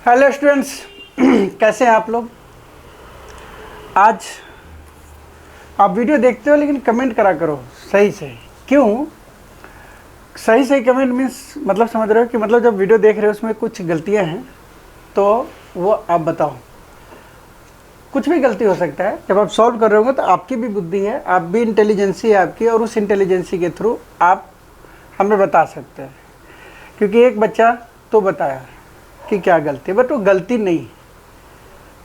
Hello students, कैसे हैं आप लोग। आज आप वीडियो देखते हो लेकिन कमेंट करा करो सही से। क्यों सही सही कमेंट मीन्स मतलब समझ रहे हो कि मतलब जब वीडियो देख रहे हो उसमें कुछ गलतियां हैं तो वो आप बताओ। कुछ भी गलती हो सकता है, जब आप सॉल्व कर रहे होंगे तो आपकी भी बुद्धि है, आप भी इंटेलिजेंसी है आपकी, और उस इंटेलिजेंसी के थ्रू आप हमें बता सकते हैं। क्योंकि एक बच्चा तो बताया कि क्या गलती है, बट वो गलती नहीं,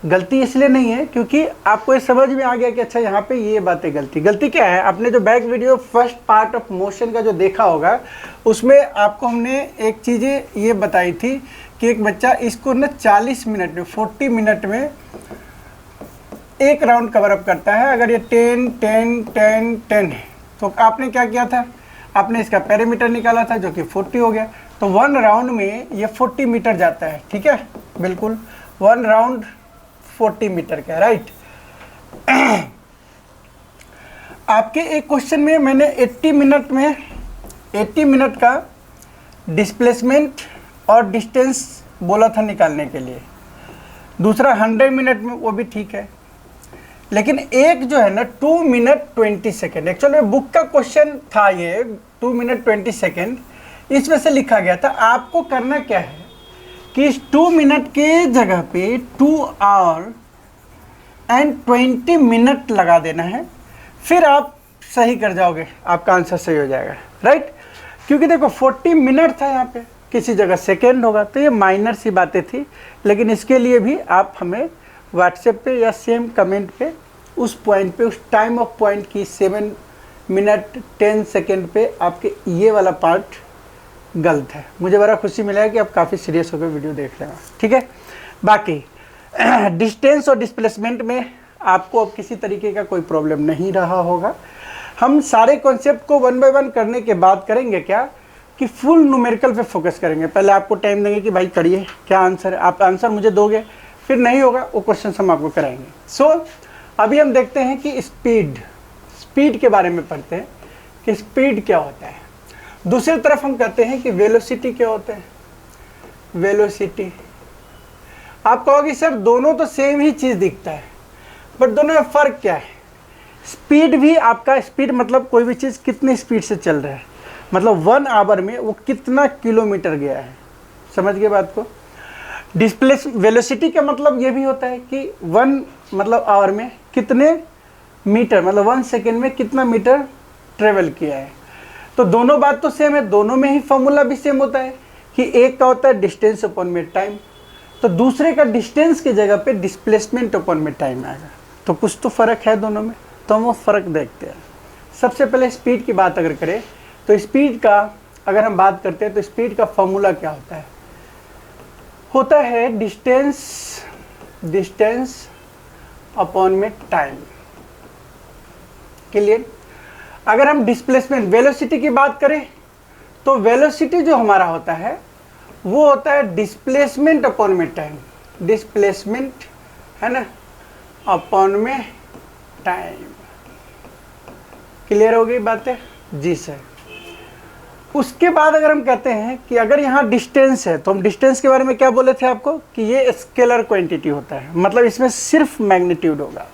गलती इसलिए नहीं है क्योंकि आपको ये समझ में आ गया कि अच्छा यहाँ पे ये बातें गलती क्या है। आपने जो back video first part of motion का जो देखा होगा उसमें आपको हमने एक चीज़ ये बताई थी कि एक बच्चा इसको ना 40 मिनट में 40 मिनट में एक राउंड कवर अप करता है। अगर ये 10 10 10 10 है तो आपने क्या किया था, आपने इसका पेरीमीटर निकाला था जो कि 40 हो गया। तो 1 राउंड में ये 40 मीटर जाता है, ठीक है, बिल्कुल 1 राउंड 40 मीटर का, राइट। आपके एक क्वेश्चन में मैंने 80 मिनट का डिस्प्लेसमेंट और डिस्टेंस बोला था निकालने के लिए। दूसरा 100 मिनट में, वो भी ठीक है, लेकिन एक जो है ना 2 मिनट 20 सेकेंड, एक्चुअली बुक का क्वेश्चन था ये 2 मिनट 20 सेकेंड, इसमें से लिखा गया था। आपको करना क्या है कि इस 2 मिनट के जगह पे 2 आवर एंड 20 मिनट लगा देना है, फिर आप सही कर जाओगे, आपका आंसर सही हो जाएगा, राइट। क्योंकि देखो 40 मिनट था, यहाँ पे किसी जगह सेकेंड होगा, तो ये माइनर सी बातें थी। लेकिन इसके लिए भी आप हमें व्हाट्सएप पे या सेम कमेंट पे उस पॉइंट पे, उस टाइम ऑफ पॉइंट की 7 मिनट 10 सेकेंड पे आपके ये वाला पार्ट गलत है। मुझे बड़ा खुशी मिला है कि आप काफ़ी सीरियस होकर वीडियो देख रहे हैं, ठीक है। बाकी डिस्टेंस और डिस्प्लेसमेंट में आपको अब किसी तरीके का कोई प्रॉब्लम नहीं रहा होगा। हम सारे कॉन्सेप्ट को 1 बाय 1 करने के बाद करेंगे क्या कि फुल न्यूमेरिकल पे फोकस करेंगे। पहले आपको टाइम देंगे कि भाई करिए, क्या आंसर है, आप आंसर मुझे दोगे, फिर नहीं होगा वो क्वेश्चन हम आपको कराएंगे। सो अभी हम देखते हैं कि स्पीड के बारे में पढ़ते हैं कि स्पीड क्या होता है। दूसरी तरफ हम कहते हैं कि वेलोसिटी क्या होता है। वेलोसिटी, आप कहोगे सर दोनों तो सेम ही चीज़ दिखता है, बट दोनों में फ़र्क क्या है। स्पीड भी आपका, स्पीड मतलब कोई भी चीज़ कितनी स्पीड से चल रहा है, मतलब 1 आवर में वो कितना किलोमीटर गया है, समझ गए बात को। वेलोसिटी का मतलब ये भी होता है कि 1 मतलब आवर में कितने मीटर, मतलब 1 सेकेंड में कितना मीटर ट्रेवल किया है। तो दोनों बात तो सेम है, दोनों में ही फॉर्मूला भी सेम होता है कि एक का होता है डिस्टेंस अपॉन में टाइम, तो दूसरे का डिस्टेंस की जगह पे डिस्प्लेसमेंट अपॉन में टाइम आएगा। तो कुछ तो फ़र्क है दोनों में, तो हम वो फ़र्क देखते हैं। सबसे पहले स्पीड की बात अगर करें तो स्पीड का अगर हम बात करते हैं तो स्पीड का फॉर्मूला क्या होता है डिस्टेंस अपॉन में टाइम। क्लियर। अगर हम डिस्प्लेसमेंट वेलोसिटी की बात करें तो वेलोसिटी जो हमारा होता है वो होता है डिस्प्लेसमेंट अपॉन में टाइम। डिस्प्लेसमेंट है ना, अपॉन में टाइम। क्लियर हो गई बातें जी सर। उसके बाद अगर हम कहते हैं कि अगर यहाँ डिस्टेंस है तो हम डिस्टेंस के बारे में क्या बोले थे आपको कि ये स्केलर क्वांटिटी होता है, मतलब इसमें सिर्फ मैग्नीट्यूड होगा,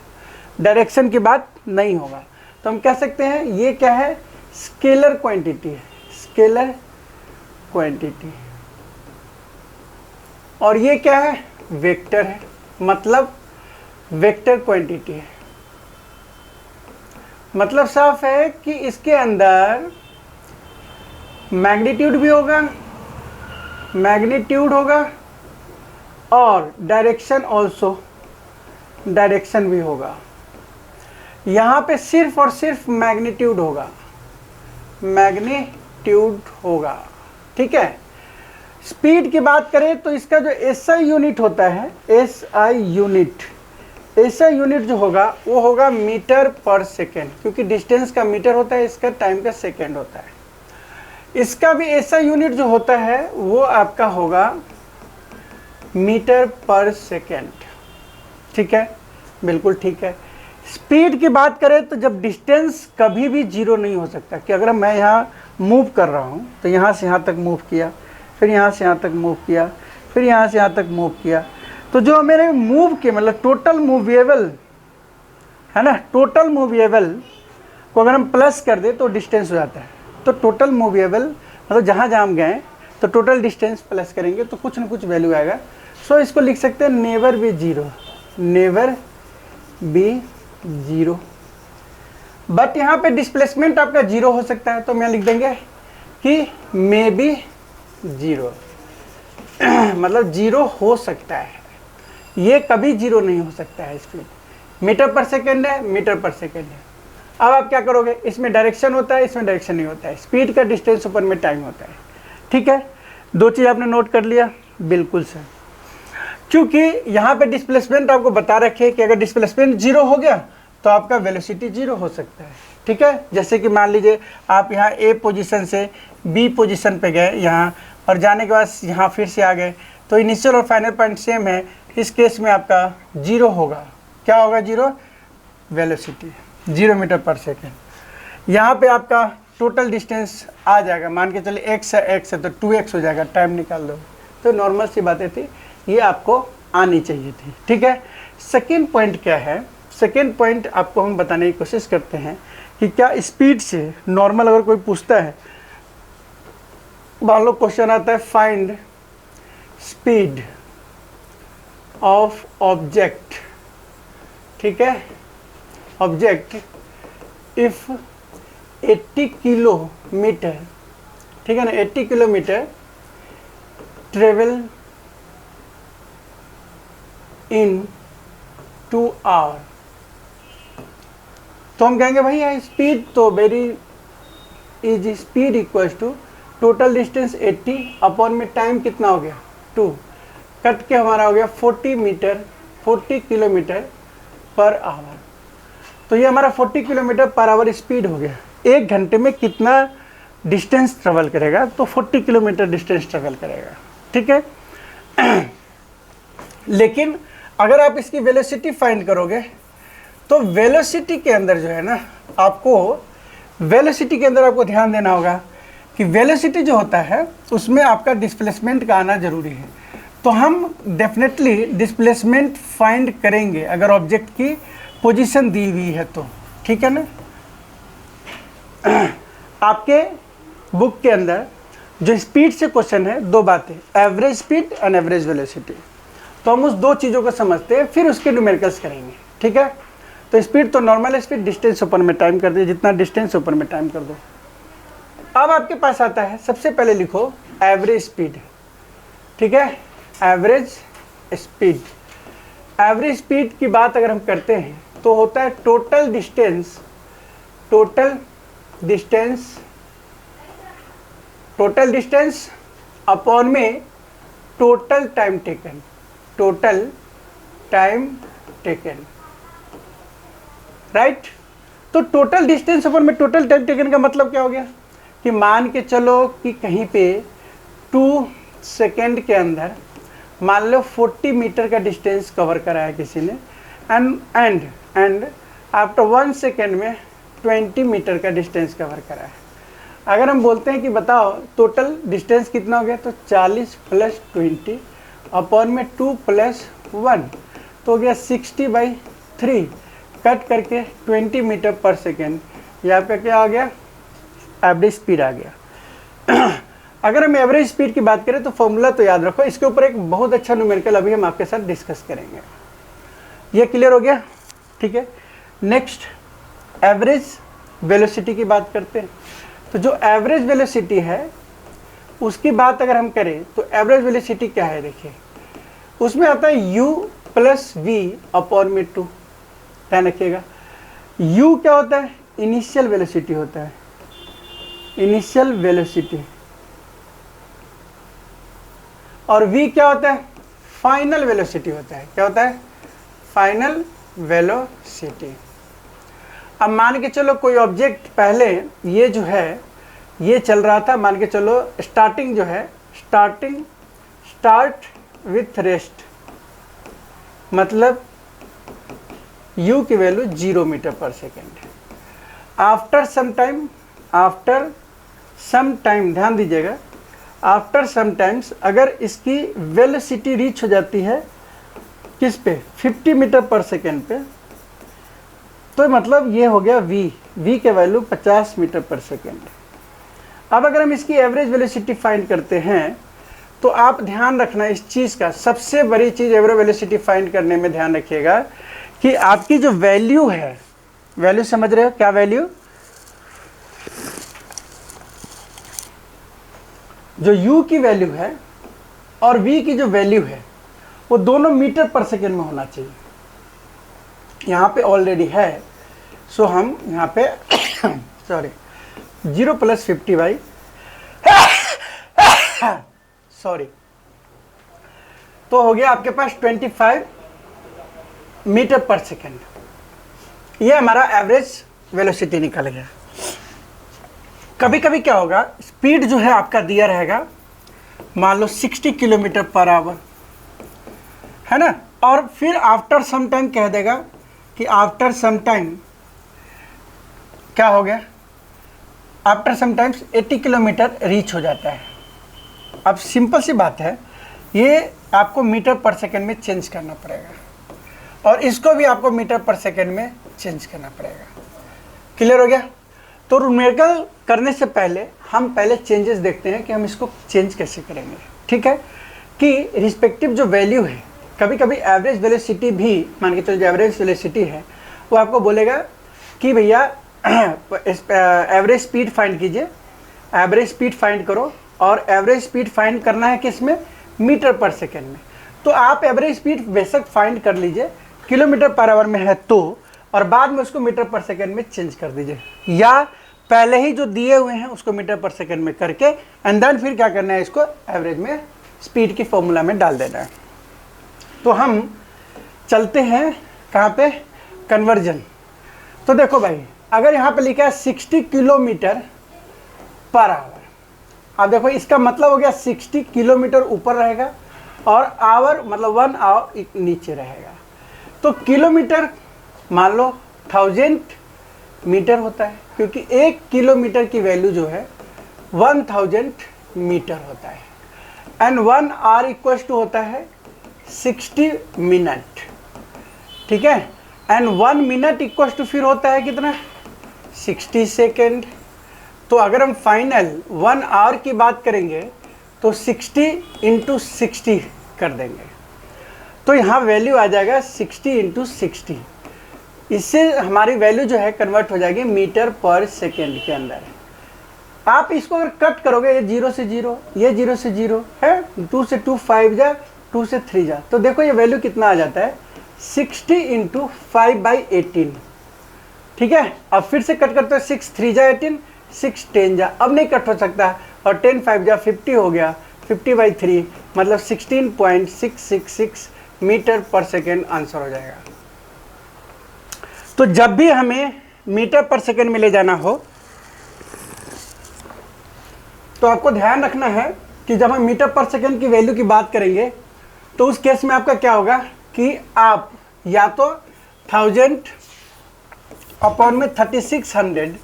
डायरेक्शन की बात नहीं होगा। तो हम कह सकते हैं ये क्या है, स्केलर क्वांटिटी है, स्केलर क्वांटिटी। और ये क्या है, वेक्टर है, मतलब वेक्टर क्वांटिटी है। मतलब साफ है कि इसके अंदर मैग्नीट्यूड भी होगा, मैग्नीट्यूड होगा और डायरेक्शन ऑल्सो, डायरेक्शन भी होगा। यहाँ पे सिर्फ और सिर्फ मैग्नीट्यूड होगा, मैग्नीट्यूड होगा, ठीक है। स्पीड की बात करें तो इसका जो एसआई यूनिट होता है, एसआई यूनिट जो होगा वो होगा मीटर पर सेकेंड, क्योंकि डिस्टेंस का मीटर होता है, इसका टाइम का सेकेंड होता है। इसका भी एसआई यूनिट जो होता है वो आपका होगा मीटर पर सेकेंड, ठीक है, बिल्कुल ठीक है। स्पीड की बात करें तो जब डिस्टेंस कभी भी जीरो नहीं हो सकता, कि अगर मैं यहाँ मूव कर रहा हूँ तो यहाँ से यहाँ तक मूव किया, फिर यहाँ से यहाँ तक मूव किया, फिर यहाँ से यहाँ तक मूव किया, तो जो मैंने मूव किया मतलब टोटल मूवेबल है ना, टोटल मूवेबल को अगर हम प्लस कर दें तो डिस्टेंस हो जाता है। तो टोटल मूवेबल मतलब जहाँ जहाँ हम गए तो टोटल डिस्टेंस प्लस करेंगे तो कुछ ना कुछ वैल्यू आएगा। सो इसको लिख सकते हैं never be zero, never be zero. But यहाँ पे डिस्प्लेसमेंट आपका जीरो हो सकता है, तो मैं लिख देंगे कि मे बी जीरो मतलब जीरो हो सकता है, ये कभी जीरो नहीं हो सकता है। स्पीड मीटर पर सेकेंड है, मीटर पर सेकेंड है। अब आप क्या करोगे, इसमें डायरेक्शन होता है, इसमें डायरेक्शन नहीं होता है। स्पीड का डिस्टेंस ऊपर में टाइम होता है। ठीक है, दो चीज़ आपने नोट कर लिया, बिल्कुल सर। क्योंकि यहाँ पे डिस्प्लेसमेंट आपको बता रखे कि अगर डिस्प्लेसमेंट जीरो हो गया तो आपका वेलोसिटी जीरो हो सकता है। ठीक है, जैसे कि मान लीजिए आप यहाँ ए पोजीशन से बी पोजीशन पे गए यहाँ, और जाने के बाद यहाँ फिर से आ गए, तो इनिशियल और फाइनल पॉइंट सेम है। इस केस में आपका जीरो होगा। क्या होगा जीरो? वेलोसिटी 0 मीटर पर सेकेंड। यहाँ पे आपका टोटल डिस्टेंस आ जाएगा, मान के चलिए x है, x है तो 2x हो जाएगा, टाइम निकाल दो। तो नॉर्मल सी बातें थी, ये आपको आनी चाहिए थी। ठीक है, सेकेंड पॉइंट क्या है? सेकेंड पॉइंट आपको हम बताने की कोशिश करते हैं कि क्या स्पीड से नॉर्मल अगर कोई पूछता है, मान लो क्वेश्चन आता है फाइंड स्पीड ऑफ ऑब्जेक्ट, ठीक है, ऑब्जेक्ट इफ 80 किलोमीटर, ठीक है ना, 80 किलोमीटर ट्रेवल इन 2 आवर। तो हम कहेंगे भैया स्पीड तो very easy, speed equals to total distance 80 upon में टाइम कितना हो गया 2, कट के हमारा हो गया 40 किलोमीटर पर आवर। तो ये हमारा 40 किलोमीटर पर आवर स्पीड हो गया। एक घंटे में कितना डिस्टेंस ट्रेवल करेगा? तो 40 किलोमीटर डिस्टेंस ट्रेवल करेगा। ठीक है लेकिन अगर आप इसकी वेलोसिटी फाइंड करोगे तो वेलोसिटी के अंदर जो है ना, आपको वेलोसिटी के अंदर आपको ध्यान देना होगा कि वेलोसिटी जो होता है उसमें आपका डिस्प्लेसमेंट का आना जरूरी है। तो हम डेफिनेटली डिस्प्लेसमेंट फाइंड करेंगे अगर ऑब्जेक्ट की पोजीशन दी हुई है तो। ठीक है ना, आपके बुक के अंदर जो स्पीड से क्वेश्चन है, दो बातें, average speed and average velocity. तो हम उस दो चीज़ों को समझते हैं, फिर उसके न्यूमेरिकल्स करेंगे। ठीक है, तो स्पीड तो नॉर्मल स्पीड, डिस्टेंस ऊपर में टाइम कर दिए, जितना डिस्टेंस ऊपर में टाइम कर दो। अब आपके पास आता है, सबसे पहले लिखो एवरेज स्पीड। ठीक है, एवरेज स्पीड। एवरेज स्पीड की बात अगर हम करते हैं तो होता है total distance, total distance upon में टोटल टाइम टेकन, राइट। तो टोटल डिस्टेंस अपॉन में टोटल टाइम टेकन का मतलब क्या हो गया कि मान के चलो कि कहीं पे 2 सेकेंड के अंदर मान लो 40 मीटर का डिस्टेंस कवर कराया किसी ने, एंड आफ्टर 1 सेकेंड में 20 मीटर का डिस्टेंस कवर कराया। अगर हम बोलते हैं कि बताओ टोटल डिस्टेंस कितना हो गया, तो 40 + 20 अपॉन में 2 + 1 तो हो गया 60/3, कट करके 20 मीटर पर सेकेंड। यहाँ पे क्या आ गया? एवरेज स्पीड आ गया। अगर हम एवरेज स्पीड की बात करें तो फॉर्मूला तो याद रखो, इसके ऊपर एक बहुत अच्छा न्यूमेरिकल अभी हम आपके साथ डिस्कस करेंगे। ये क्लियर हो गया? ठीक है, नेक्स्ट एवरेज वेलोसिटी की बात करते हैं। तो जो एवरेज वेलोसिटी है उसकी बात अगर हम करें तो एवरेज वेलोसिटी क्या है, देखिए उसमें आता है u + v अपॉन में 2। ध्यान रखिएगा, u क्या होता है? इनिशियल वेलोसिटी होता है, इनिशियल वेलोसिटी, और v क्या होता है? फाइनल वेलोसिटी होता है। क्या होता है? Final velocity. अब मान के चलो कोई ऑब्जेक्ट पहले ये जो है ये चल रहा था, मान के चलो स्टार्टिंग जो है, स्टार्ट विथ रेस्ट, मतलब u की वैल्यू 0 मीटर पर सेकेंड। आफ्टर सम टाइम, ध्यान दीजिएगा, आफ्टर सम टाइम्स अगर इसकी वेलोसिटी रीच हो जाती है किस पे, 50 मीटर पर सेकेंड पे, तो मतलब ये हो गया v के वैल्यू 50 मीटर पर सेकेंड। अब अगर हम इसकी एवरेज वेलोसिटी फाइंड करते हैं तो आप ध्यान रखना इस चीज़ का, सबसे बड़ी चीज़ एवरेज वेलोसिटी फाइंड करने में ध्यान रखिएगा कि आपकी जो वैल्यू है, वैल्यू समझ रहे हो क्या वैल्यू, जो u की वैल्यू है और v की जो वैल्यू है वो दोनों मीटर पर सेकेंड में होना चाहिए। यहाँ पे ऑलरेडी है, सो हम यहाँ पे सॉरी 0 + 50 सॉरी, तो हो गया आपके पास 25 मीटर पर सेकेंड। ये हमारा एवरेज वेलोसिटी निकल गया। कभी कभी क्या होगा, स्पीड जो है आपका दिया रहेगा मान लो 60 किलोमीटर पर आवर, है ना, और फिर आफ्टर सम टाइम कह देगा कि आफ्टर सम टाइम क्या हो गया, after some times 80 kilometre reach हो जाता है। अब सिंपल सी बात है, ये आपको मीटर पर सेकेंड में चेंज करना पड़ेगा और इसको भी आपको मीटर पर सेकेंड में चेंज करना पड़ेगा। क्लियर हो गया? तो न्यूमेरिकल करने से पहले हम पहले चेंजेस देखते हैं कि हम इसको चेंज कैसे करेंगे। ठीक है, कि रिस्पेक्टिव जो वैल्यू है, कभी कभी एवरेज वेलोसिटी भी मान के चलो, जो एवरेज वेलोसिटी है वो आपको बोलेगा कि भैया एवरेज स्पीड फाइंड कीजिए, एवरेज स्पीड फाइंड करो, और एवरेज स्पीड फाइंड करना है किस में, मीटर पर सेकेंड में। तो आप एवरेज स्पीड बेशक फाइंड कर लीजिए किलोमीटर पर आवर में है तो, और बाद में उसको मीटर पर सेकेंड में चेंज कर दीजिए, या पहले ही जो दिए हुए हैं उसको मीटर पर सेकेंड में करके एंड देन फिर क्या करना है, इसको एवरेज में स्पीड की फॉर्मूला में डाल देना है। तो हम चलते हैं कहाँ पे, कन्वर्जन। तो देखो भाई, अगर यहाँ पे लिखा है 60 किलोमीटर पर आवर, अब देखो इसका मतलब हो गया 60 किलोमीटर ऊपर रहेगा और आवर मतलब 1 आवर नीचे रहेगा। तो किलोमीटर मान लो 1000 मीटर होता है, क्योंकि 1 किलोमीटर की वैल्यू जो है 1000 मीटर होता है, एंड 1 आवर इक्वल्स टू होता है 60 मिनट। ठीक है, एंड 1 मिनट इक्वल्स टू फिर होता है कितना, 60 सेकेंड। तो अगर हम फाइनल 1 आवर की बात करेंगे तो 60 × 60 कर देंगे, तो यहाँ वैल्यू आ जाएगा 60 × 60। इससे हमारी वैल्यू जो है कन्वर्ट हो जाएगी मीटर पर सेकेंड के अंदर। आप इसको अगर कट करोगे, ये 0 से 0, ये 0 से 0 है, 2 से 2 5 जा, 2 से 3 जा, तो देखो ये वैल्यू कितना आ जाता है, 60 × 5/18। ठीक है, अब फिर से कट करते हो, 6 3 जा 18, 6 10 जा, अब नहीं कट हो सकता, और 10 5 जा 50 हो गया, 50/3 मतलब 16.666 मीटर पर सेकेंड आंसर हो जाएगा। तो जब भी हमें मीटर पर सेकेंड में ले जाना हो तो आपको ध्यान रखना है कि जब हम मीटर पर सेकेंड की वैल्यू की बात करेंगे तो उस केस में आपका क्या होगा कि आप या तो 1000/3600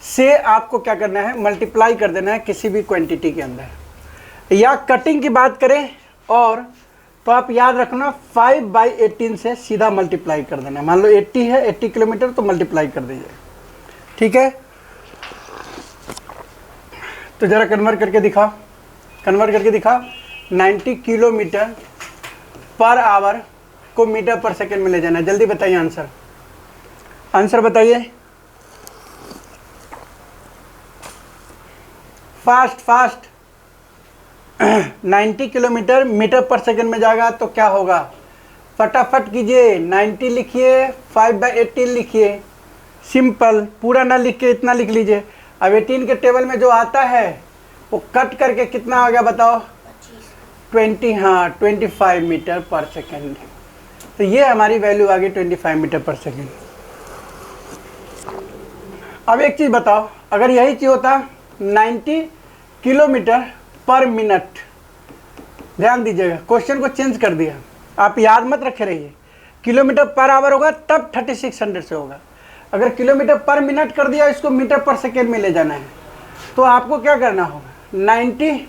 से आपको क्या करना है, मल्टीप्लाई कर देना है किसी भी क्वांटिटी के अंदर। या कटिंग की बात करें और तो आप याद रखना 5/18 से सीधा मल्टीप्लाई कर देना। मान लो 80 है, 80 किलोमीटर, तो मल्टीप्लाई कर दीजिए। ठीक है, तो ज़रा कन्वर्ट करके दिखा, 90 किलोमीटर पर आवर को मीटर पर सेकेंड में ले जाना है। जल्दी बताइए आंसर बताइए, फास्ट 90 किलोमीटर मीटर पर सेकेंड में जाएगा तो क्या होगा, फटाफट कीजिए, 90 लिखिए, 5/18 लिखिए, सिंपल, पूरा ना लिख के इतना लिख लीजिए। अब 18 के टेबल में जो आता है वो कट करके कितना आ गया बताओ, 25 मीटर पर सेकेंड। तो ये हमारी वैल्यू आ गई 25 मीटर पर सेकेंड। अब एक चीज़ बताओ, अगर यही चीज़ होता 90 किलोमीटर पर मिनट, ध्यान दीजिएगा, क्वेश्चन को चेंज कर दिया, आप याद मत रखे रहिए, किलोमीटर पर आवर होगा तब 3600 से होगा। अगर किलोमीटर पर मिनट कर दिया, इसको मीटर पर सेकेंड में ले जाना है, तो आपको क्या करना होगा, 90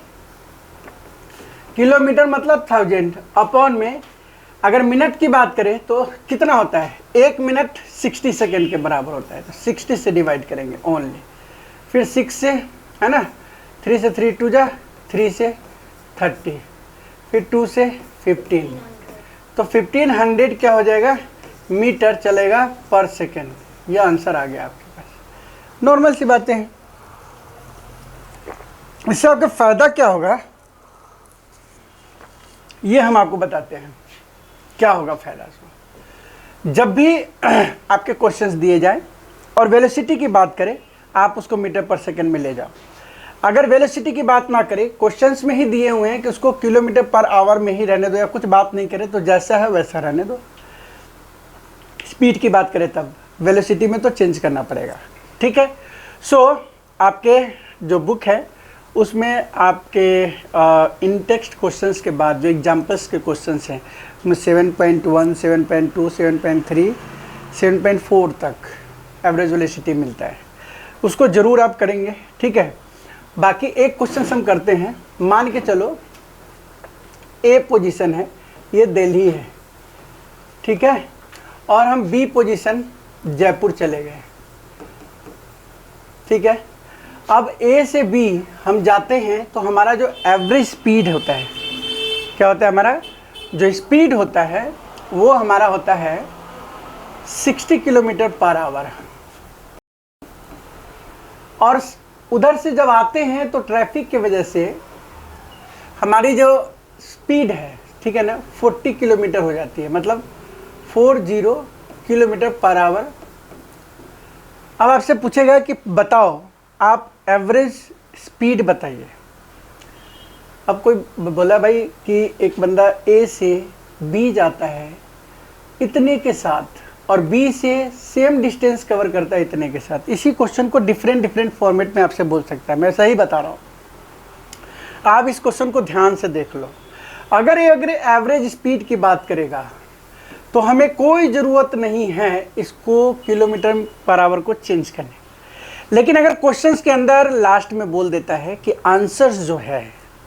किलोमीटर मतलब 1000 अपॉन में अगर मिनट की बात करें तो कितना होता है, 1 मिनट 60 सेकेंड के बराबर होता है, तो 60 से डिवाइड करेंगे ओनली, फिर 6 से, है ना, 3 से 3 2 जा, 3 से 30, फिर 2 से 15, तो 1500 क्या हो जाएगा, मीटर चलेगा पर सेकेंड। ये आंसर आ गया आपके पास। नॉर्मल सी बातें हैं। इससे आपका फायदा क्या होगा ये हम आपको बताते हैं। क्या होगा फायदा इसमें, जब भी आपके क्वेश्चंस दिए जाए और वेलोसिटी की बात करें, आप उसको मीटर पर सेकंड में ले जाओ। अगर वेलोसिटी की बात ना करें, क्वेश्चंस में ही दिए हुए हैं कि उसको किलोमीटर पर आवर में ही रहने दो या कुछ बात नहीं करें, तो जैसा है वैसा रहने दो। स्पीड की बात करें तब वेलोसिटी में तो चेंज करना पड़ेगा, ठीक है। सो आपके जो बुक है उसमें आपके इन टेक्स्ट क्वेश्चंस के बाद जो एग्जाम्पल्स के क्वेश्चंस हैं उसमें 7.1, 7.2, 7.3, 7.4 तक एवरेज वेलोसिटी मिलता है, उसको ज़रूर आप करेंगे, ठीक है। बाकी एक क्वेश्चन हम करते हैं, मान के चलो ए पोजीशन है, ये दिल्ली है, ठीक है, और हम बी पोजीशन जयपुर चले गए, ठीक है। अब ए से बी हम जाते हैं तो हमारा जो एवरेज स्पीड होता है, क्या होता है, हमारा जो स्पीड होता है वो हमारा होता है 60 किलोमीटर पर आवर। और उधर से जब आते हैं तो ट्रैफिक की वजह से हमारी जो स्पीड है, ठीक है ना, 40 किलोमीटर हो जाती है, मतलब 40 किलोमीटर पर आवर। अब आपसे पूछेगा कि बताओ आप एवरेज स्पीड बताइए। अब कोई बोला भाई कि एक बंदा ए से बी जाता है इतने के साथ और बी से सेम डिस्टेंस कवर करता है इतने के साथ, इसी क्वेश्चन को डिफरेंट फॉर्मेट में आपसे बोल सकता है। मैं सही बता रहा हूँ, आप इस क्वेश्चन को ध्यान से देख लो। अगर एवरेज स्पीड की बात करेगा तो हमें कोई ज़रूरत नहीं है इसको किलोमीटर पर आवर को चेंज करने। लेकिन अगर क्वेश्चंस के अंदर लास्ट में बोल देता है कि आंसर्स जो है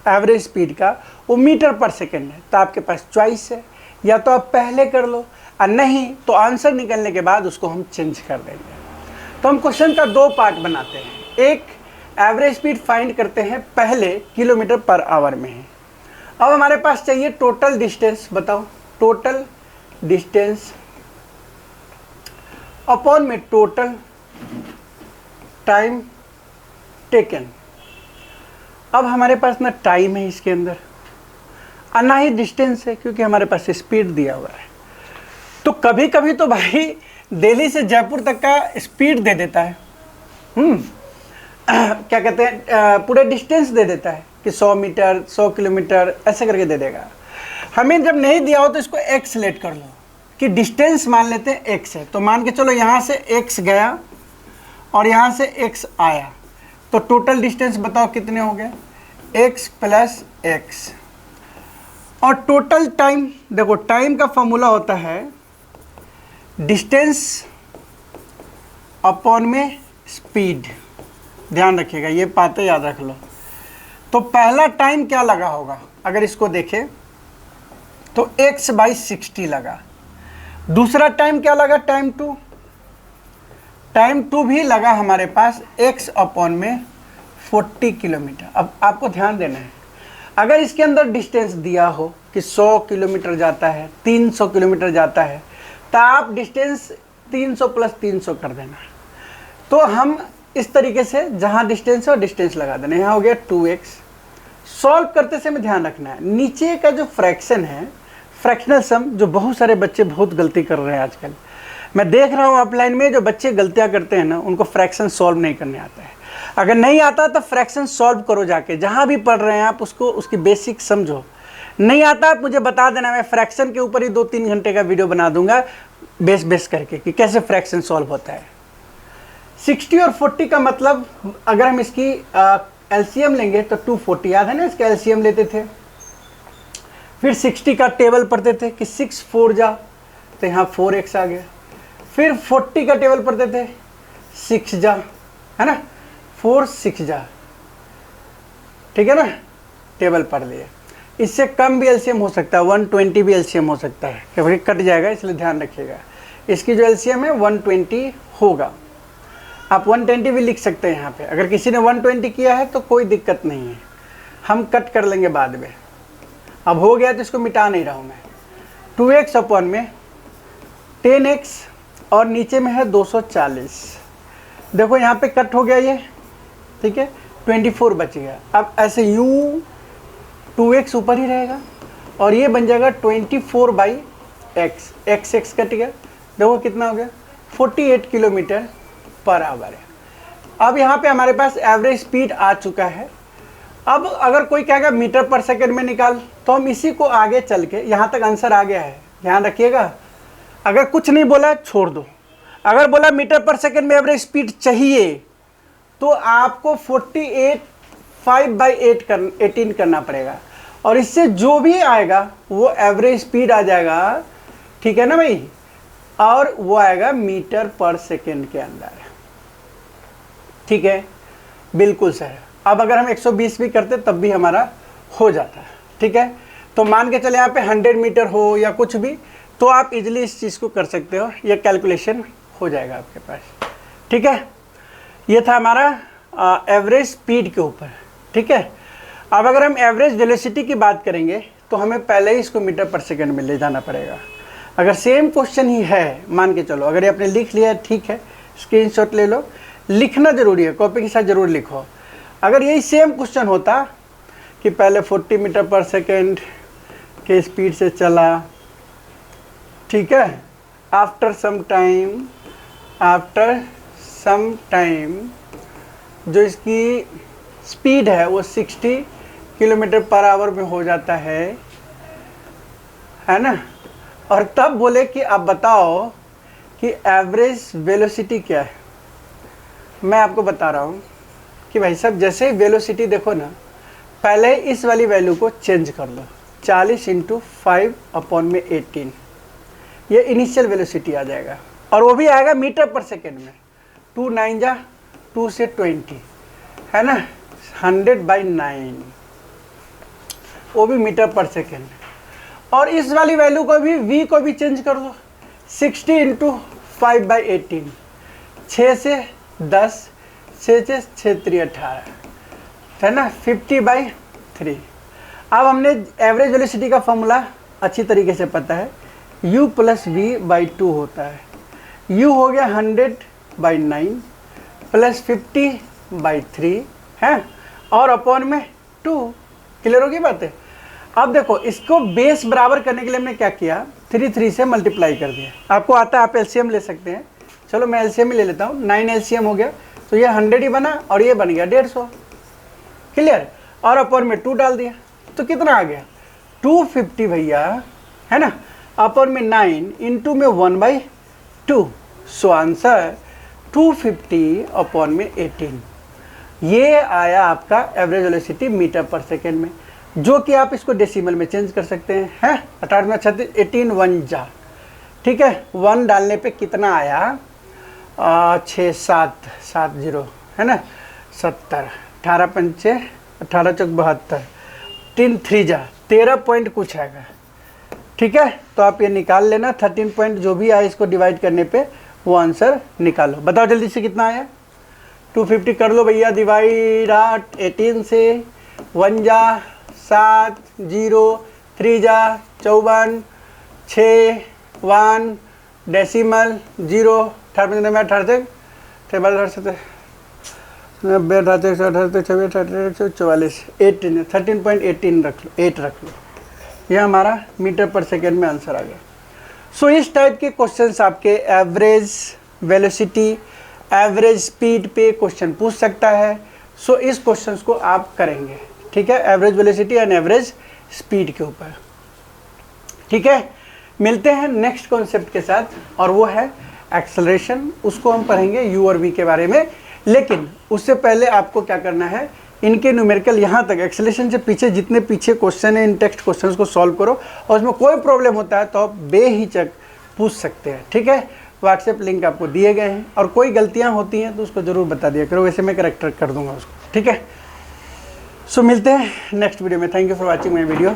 एवरेज स्पीड का वो मीटर पर सेकेंड है, तो आपके पास चॉइस है, या तो आप पहले कर लो और नहीं तो आंसर निकलने के बाद उसको हम चेंज कर देंगे। तो हम क्वेश्चन का 2 पार्ट बनाते हैं। एक एवरेज स्पीड फाइंड करते हैं, पहले किलोमीटर पर आवर में है। अब हमारे पास चाहिए टोटल डिस्टेंस, बताओ टोटल डिस्टेंस अपॉन में टोटल टाइम टेकन। अब हमारे पास ना टाइम है इसके अंदर और ना ही डिस्टेंस है, क्योंकि हमारे पास स्पीड दिया हुआ है। तो कभी कभी तो भाई दिल्ली से जयपुर तक का स्पीड दे देता है, क्या कहते हैं, पूरे डिस्टेंस दे देता है कि 100 मीटर 100 किलोमीटर ऐसे करके दे देगा। हमें जब नहीं दिया हो तो इसको एक्स सेलेक्ट कर लो कि डिस्टेंस मान लेते हैं एक्स है, तो मान के चलो यहाँ से एक्स गया और यहाँ से x आया, तो टोटल डिस्टेंस बताओ कितने हो गए, x प्लस एक्स। और टोटल टाइम, देखो टाइम का फॉर्मूला होता है डिस्टेंस अपॉन में स्पीड, ध्यान रखिएगा ये बातें याद रख लो। तो पहला टाइम क्या लगा होगा, अगर इसको देखें तो x/60 लगा। दूसरा टाइम क्या लगा, टाइम टू भी लगा हमारे पास x अपॉन में 40 किलोमीटर। अब आपको ध्यान देना है, अगर इसके अंदर डिस्टेंस दिया हो कि 100 किलोमीटर जाता है, 300 किलोमीटर जाता है, तो आप डिस्टेंस 300 प्लस 300 कर देना। तो हम इस तरीके से जहाँ डिस्टेंस है डिस्टेंस लगा देना। यहाँ हो गया 2x। सॉल्व करते समय ध्यान रखना है नीचे का जो फ्रैक्शन है, फ्रैक्शनल सम, जो बहुत सारे बच्चे बहुत गलती कर रहे हैं आजकल। मैं देख रहा हूँ ऑफलाइन में जो बच्चे गलतियाँ करते हैं ना, उनको फ्रैक्शन सॉल्व नहीं करने आता है। अगर नहीं आता तो फ्रैक्शन सॉल्व करो जाके, जहाँ भी पढ़ रहे हैं आप उसको, उसकी बेसिक समझो। नहीं आता आप मुझे बता देना, मैं फ्रैक्शन के ऊपर ही 2-3 घंटे का वीडियो बना दूंगा बेस करके कि कैसे फ्रैक्शन सॉल्व होता है। 60 और 40 का मतलब अगर हम इसकी एलसीएम लेंगे तो 240, याद है ना, इसका एलसीएम लेते थे। फिर 60 का टेबल पढ़ते थे कि 6 4 जा, तो यहाँ 4x आ गया। फिर 40 का टेबल पढ़ते थे 6 जा, है ना, 4 6 जा, ठीक है ना, टेबल पढ़ लिए। इससे कम भी एलसीएम हो सकता है, 120 भी एलसीएम हो सकता है, कभी कट जाएगा इसलिए ध्यान रखिएगा। इसकी जो एलसीएम है 120 होगा। आप 120 भी लिख सकते हैं यहाँ पे, अगर किसी ने 120 किया है तो कोई दिक्कत नहीं है, हम कट कर लेंगे बाद में। अब हो गया तो इसको मिटा नहीं रहा हूँ मैं। 2x अपॉन में 10x और नीचे में है 240। देखो यहाँ पे कट हो गया ये, ठीक है, 24 बच गया। अब ऐसे यूँ 2x ऊपर ही रहेगा और ये बन जाएगा 24/x, x कट गया। देखो कितना हो गया, 48 किलोमीटर पर आवर है। अब यहाँ पे हमारे पास एवरेज स्पीड आ चुका है। अब अगर कोई कहेगा मीटर पर सेकंड में निकाल, तो हम इसी को आगे चल के, यहाँ तक आंसर आ गया है, ध्यान रखिएगा। अगर कुछ नहीं बोला छोड़ दो, अगर बोला मीटर पर सेकंड में एवरेज स्पीड चाहिए तो आपको 48/18 करना पड़ेगा और इससे जो भी आएगा वो एवरेज स्पीड आ जाएगा, ठीक है ना भाई, और वो आएगा मीटर पर सेकंड के अंदर, ठीक है, बिल्कुल सही। अब अगर हम 120 भी करते तब भी हमारा हो जाता है, ठीक है। तो मान के चले यहाँ पे 100 मीटर हो या कुछ भी, तो आप इजीली इस चीज़ को कर सकते हो, ये कैलकुलेशन हो जाएगा आपके पास, ठीक है। ये था हमारा एवरेज स्पीड के ऊपर, ठीक है। अब अगर हम एवरेज वेलोसिटी की बात करेंगे तो हमें पहले ही इसको मीटर पर सेकंड में ले जाना पड़ेगा। अगर सेम क्वेश्चन ही है, मान के चलो, अगर ये आपने लिख लिया है ठीक है, स्क्रीनशॉट ले लो, लिखना जरूरी है, कॉपी के साथ जरूर लिखो। अगर यही सेम क्वेश्चन होता कि पहले 40 मीटर पर सेकंड के स्पीड से चला, ठीक है, आफ्टर सम टाइम जो इसकी स्पीड है वो 60 किलोमीटर पर आवर में हो जाता है ना, और तब बोले कि आप बताओ कि एवरेज वेलोसिटी क्या है। मैं आपको बता रहा हूँ कि भाई साहब, जैसे ही वेलोसिटी देखो ना, पहले इस वाली वैल्यू को चेंज कर लो, 40 × 5/18, ये इनिशियल वेलोसिटी आ जाएगा और वो भी आएगा मीटर पर सेकेंड में। 2 9 जा 2 से 20 है ना, 100/9, वो भी मीटर पर सेकेंड। और इस वाली वैल्यू को भी, v को भी चेंज कर दो, 60 × 5/18, 6 से 10, 6 से 6 3 18 है ना, 50/3। अब हमने एवरेज वेलोसिटी का फॉर्मूला अच्छी तरीके से पता है, u + v/2 होता है। u हो गया 100/9 + 50/3 है, और अपॉन में 2। क्लियर होगी बातें। अब देखो, इसको बेस बराबर करने के लिए हमने क्या किया, 3 से मल्टीप्लाई कर दिया। आपको आता है, आप एलसीएम ले सकते हैं। चलो मैं एलसीएम ही ले लेता हूँ, 9 एलसीएम हो गया, तो ये 100 ही बना और ये बन गया 150। क्लियर, और अपॉन में 2 डाल दिया, तो कितना आ गया, 250 भैया, है ना, अपॉन में 9 इंटू में 1/2। So answer 250/18। ये आया आपका एवरेज वेलोसिटी मीटर पर सेकेंड में, जो कि आप इसको डेसिमल में चेंज कर सकते हैं। 18 में 36, 18 1 जा, ठीक है, 1 डालने पे कितना आया, 6 7 7 0 है ना, 70, 18 5 18 चौक 72, 3 3 जा 13 पॉइंट कुछ आएगा, ठीक है। तो आप ये निकाल लेना, 13 पॉइंट जो भी आए इसको डिवाइड करने पे वो आंसर निकालो। बताओ जल्दी से कितना आया, 250 कर लो भैया, डिवाइड 18 से, 1 जा 7 0, 3 जा 54, 6 1 डेसिमल 0, 18 में 18 तक 13.18 रख लो, 8 रख लो, यह हमारा मीटर पर सेकेंड में आंसर आ गया। सो इस टाइप के क्वेश्चंस आपके एवरेज वेलोसिटी, एवरेज स्पीड पे क्वेश्चन पूछ सकता है। सो इस क्वेश्चंस को आप करेंगे, ठीक है, average velocity and average speed के ऊपर, ठीक है। मिलते हैं नेक्स्ट कॉन्सेप्ट के साथ, और वो है एक्सेलरेशन। उसको हम पढ़ेंगे u और v के बारे में, लेकिन उससे पहले आपको क्या करना है, इनके न्यूमेरिकल यहाँ तक, एक्सेलरेशन से पीछे जितने पीछे क्वेश्चन है, इन टेक्स्ट क्वेश्चंस को सॉल्व करो, और उसमें कोई प्रॉब्लम होता है तो आप बेहिचक पूछ सकते हैं, ठीक है। व्हाट्सएप लिंक आपको दिए गए हैं, और कोई गलतियाँ होती हैं तो उसको ज़रूर बता दिया करो, वैसे मैं करेक्ट कर दूंगा उसको, ठीक है। सो मिलते हैं नेक्स्ट वीडियो में। Thank you for watching my video.